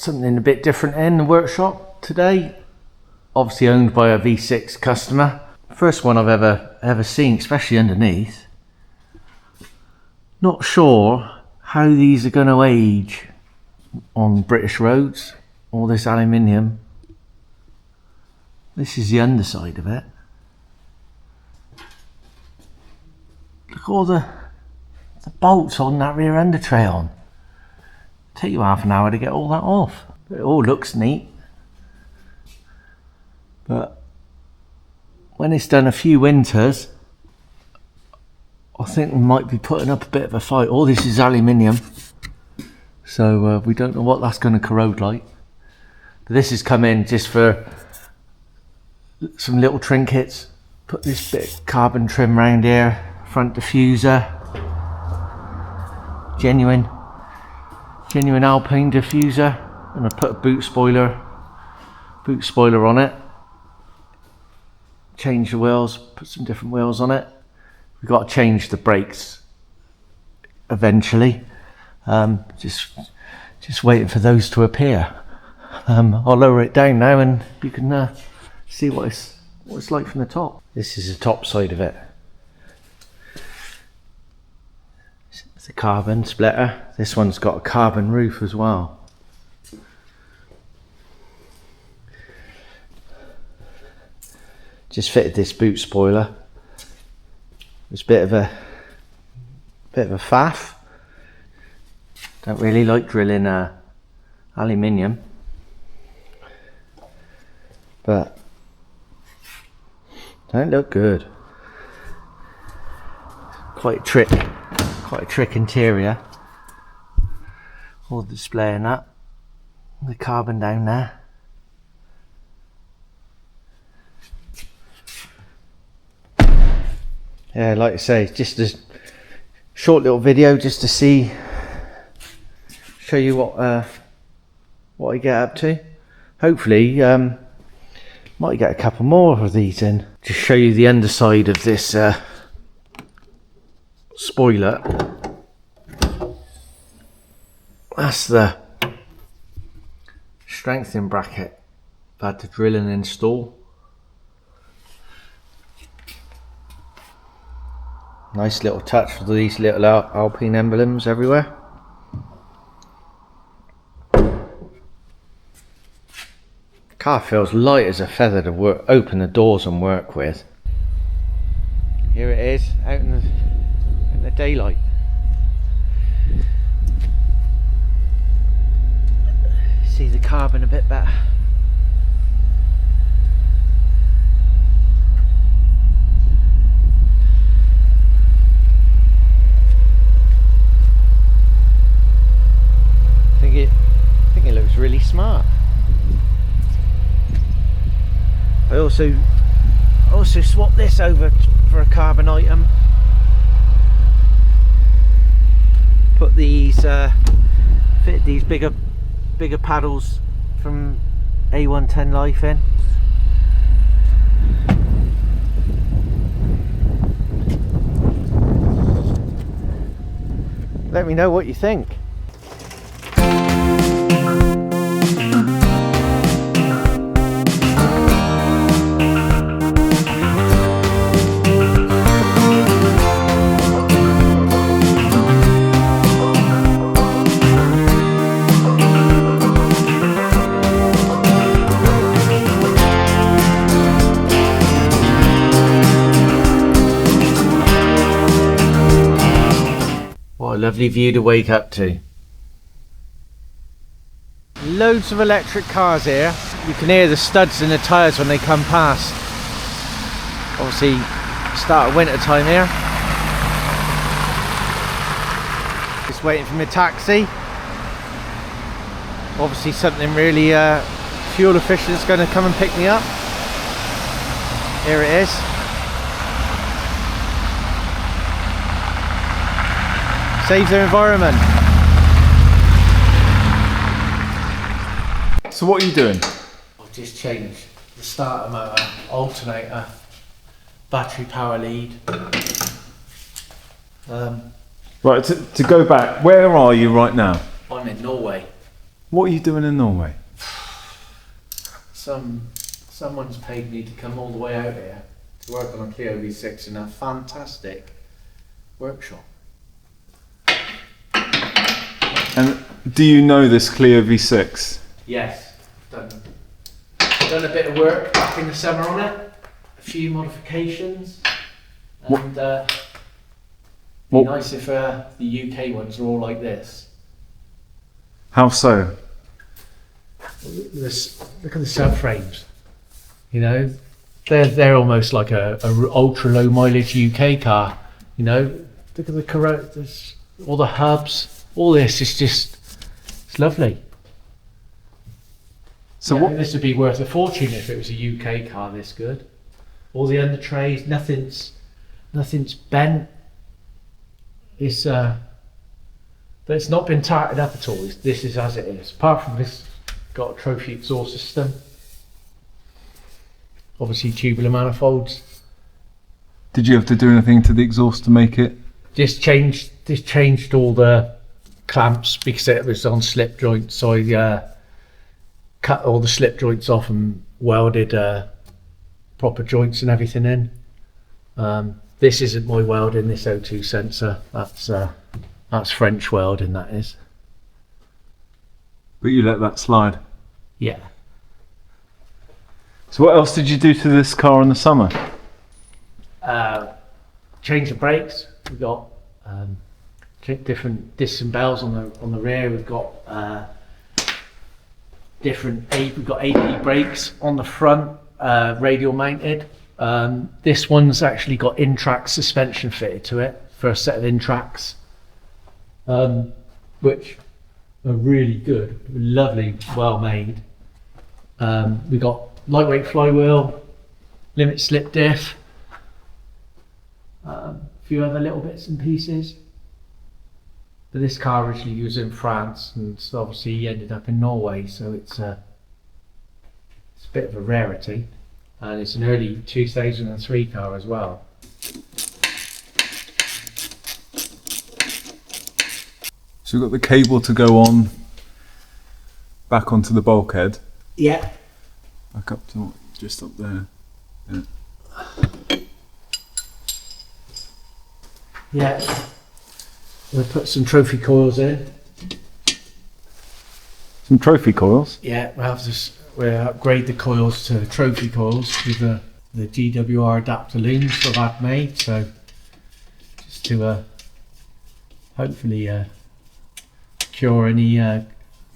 something a bit different in the workshop today. Obviously owned by a V6 customer. First one I've ever seen, especially underneath. Not sure how these are going to age on British roads. All this aluminium. This is the underside of it. Look at all the bolts on that rear under tray on. Take you half an hour to get all that off. But it all looks neat. But when it's done a few winters, I think we might be putting up a bit of a fight. All this is aluminium, so we don't know what that's going to corrode like. But this has come in just for some little trinkets. Put this bit of carbon trim around here, front diffuser, genuine Alpine diffuser, and I put a boot spoiler on it. Change the wheels, put some different wheels on it. We've got to change the brakes eventually. Just waiting for those to appear. I'll lower it down now and you can see what it's like from the top. This is the top side of it. It's a carbon splitter. This one's got a carbon roof as well. Just fitted this boot spoiler. It's a bit of a faff. Don't really like drilling aluminium, but don't look good. Quite a trick interior. All the display in that. The carbon down there. Yeah, like I say, just a short little video just to show you what I get up to. Hopefully, might get a couple more of these in. Just show you the underside of this spoiler. That's the strengthening bracket I've had to drill and install. Nice little touch with these little Alpine emblems everywhere. Car feels light as a feather to open the doors and work with. Here it is, out in the daylight. See the carbon a bit better. I think it looks really smart. I also swapped this over for a carbon item. Put these fit these bigger paddles from A110 Life in. Let me know what you think. What a lovely view to wake up to. Loads of electric cars here. You can hear the studs in the tyres when they come past. Obviously, start of winter time here. Just waiting for my taxi. Obviously something really fuel efficient is going to come and pick me up. Here it is. Saves the environment. So what are you doing? I've just changed the starter motor, alternator, battery power lead. Right, to go back, where are you right now? I'm in Norway. What are you doing in Norway? Someone's paid me to come all the way out here to work on a Clio V6 in a fantastic workshop. And do you know this Clio V6? Yes, done a bit of work back in the summer on it, a few modifications, and be nice if the UK ones are all like this. How so? Look at the subframes. You know, they're almost like a ultra low mileage UK car. You know, look at the all the hubs. All this is it's lovely. So yeah, this would be worth a fortune if it was a UK car this good. All the under trays, nothing's bent. But it's not been tightened up at all. This is as it is. Apart from this, got a trophy exhaust system. Obviously tubular manifolds. Did you have to do anything to the exhaust to make it? Just changed all the clamps because it was on slip joints, so I cut all the slip joints off and welded proper joints and everything in. This isn't my welding, this O2 sensor, that's French welding, that is. But you let that slide? Yeah. So what else did you do to this car in the summer? Change the brakes. We've got different discs and bells on the rear. We've got we've got AP brakes on the front, radial mounted. This one's actually got in-track suspension fitted to it for a set of in-tracks, which are really good, lovely, well made. We've got lightweight flywheel, limit slip diff, a few other little bits and pieces. But this car originally was in France, and so obviously he ended up in Norway, so it's a bit of a rarity, and it's an early 2003 car as well. So we've got the cable to go on back onto the bulkhead. Yeah. Back up to just up there. Yeah. Yeah. We'll put some trophy coils in. Some trophy coils? Yeah, we'll upgrade the coils to trophy coils with the GWR adapter looms that I've made. So just to hopefully cure any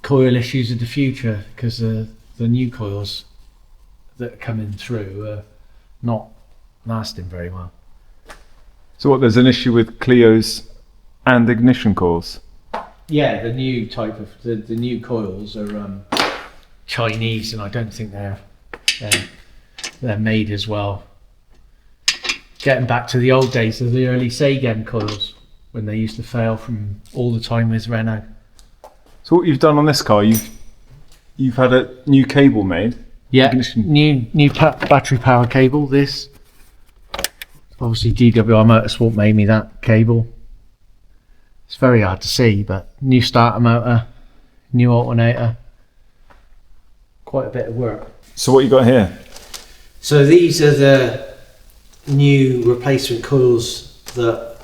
coil issues in the future, because the new coils that are coming through are not lasting very well. So what, there's an issue with Clios and ignition coils? Yeah, the new type of the new coils are Chinese, and I don't think they're made as well. Getting back to the old days of the early Sagen coils, when they used to fail from all the time with Renault. So what you've done on this car, you've had a new cable made? Yeah, ignition. new battery power cable. This obviously GWR Motorsport made me that cable. It's very hard to see, but new starter motor, new alternator, quite a bit of work. So what you got here? So these are the new replacement coils that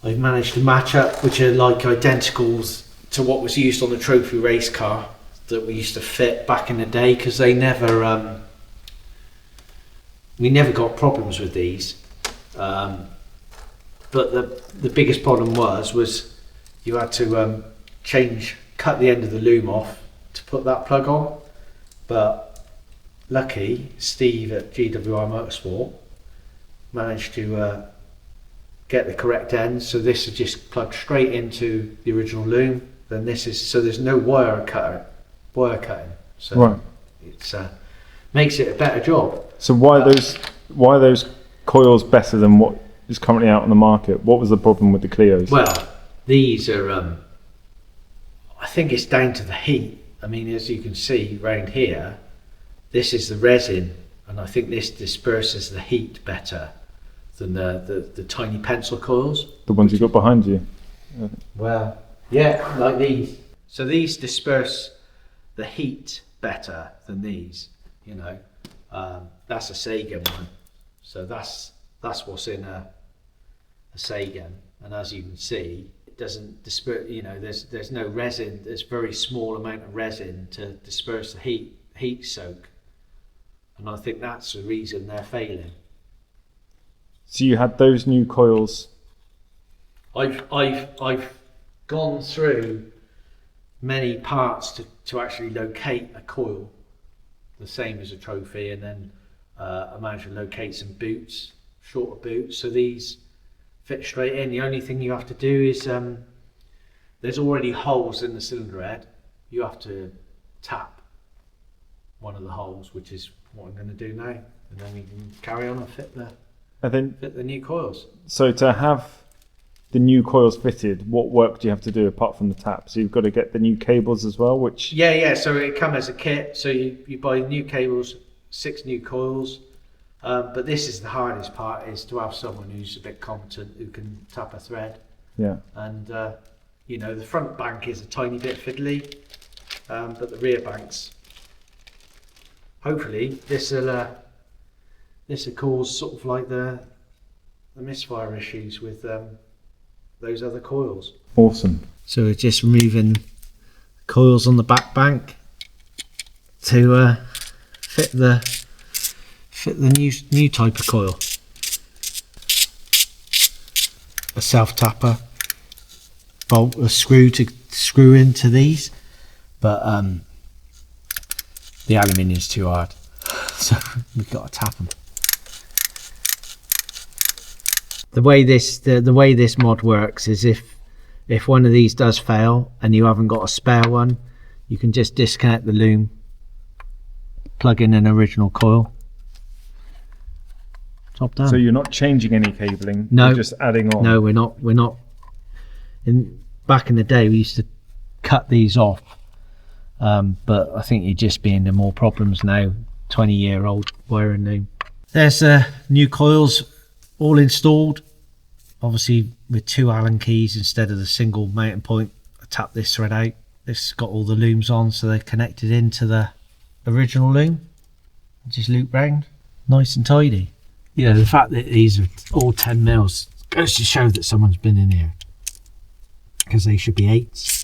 I've managed to match up, which are like identicals to what was used on the trophy race car that we used to fit back in the day, because they never we never got problems with these. But the biggest problem was you had to cut the end of the loom off to put that plug on. But lucky Steve at GWR Motorsport managed to get the correct end, so this is just plugged straight into the original loom. Then this is, so there's no wire cutting, so right. It's makes it a better job. So why are those coils better than what is currently out on the market? What was the problem with the Clios? Well, these are I think it's down to the heat. I mean, as you can see around here, this is the resin, and I think this disperses the heat better than the tiny pencil coils. The ones you got behind you? Well, yeah, like these. So these disperse the heat better than these, you know. That's a Sagan one, so that's what's in a Sagan, and as you can see, it doesn't disperse. You know, there's no resin. There's very small amount of resin to disperse the heat soak, and I think that's the reason they're failing. So you had those new coils. I've gone through many parts to actually locate a coil, the same as a trophy, and then I managed to locate some boots, shorter boots, so these fit straight in. The only thing you have to do is there's already holes in the cylinder head. You have to tap one of the holes, which is what I'm going to do now, and then we can carry on and fit the new coils. So to have the new coils fitted, what work do you have to do apart from the tap? So you've got to get the new cables as well, which... Yeah, so it comes as a kit. So you buy new cables, 6 new coils. But this is the hardest part, is to have someone who's a bit competent, who can tap a thread. Yeah. And, you know, the front bank is a tiny bit fiddly, but the rear banks, hopefully, this will cause sort of like the misfire issues with those other coils. Awesome. So we're just removing coils on the back bank to fit the new type of coil. A self tapper bolt, a screw to screw into these, but the aluminium's too hard, so we've got to tap them. The way this mod works is if one of these does fail and you haven't got a spare one, you can just disconnect the loom, plug in an original coil, job done. So you're not changing any cabling? No, you're just adding on? No, we're not. Back in the day, we used to cut these off, but I think you're just being the more problems now. 20-year-old wiring loom. There's new coils all installed, obviously with 2 Allen keys instead of the single mounting point. I tap this thread out. This has got all the looms on, so they're connected into the original loom. Just loop round, nice and tidy. You know, the fact that these are all 10 mils goes to show that someone's been in here, because they should be 8s.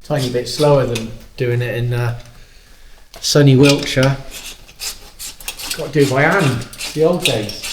Tiny bit slower than doing it in sunny Wiltshire. Got to do it by hand, the old days.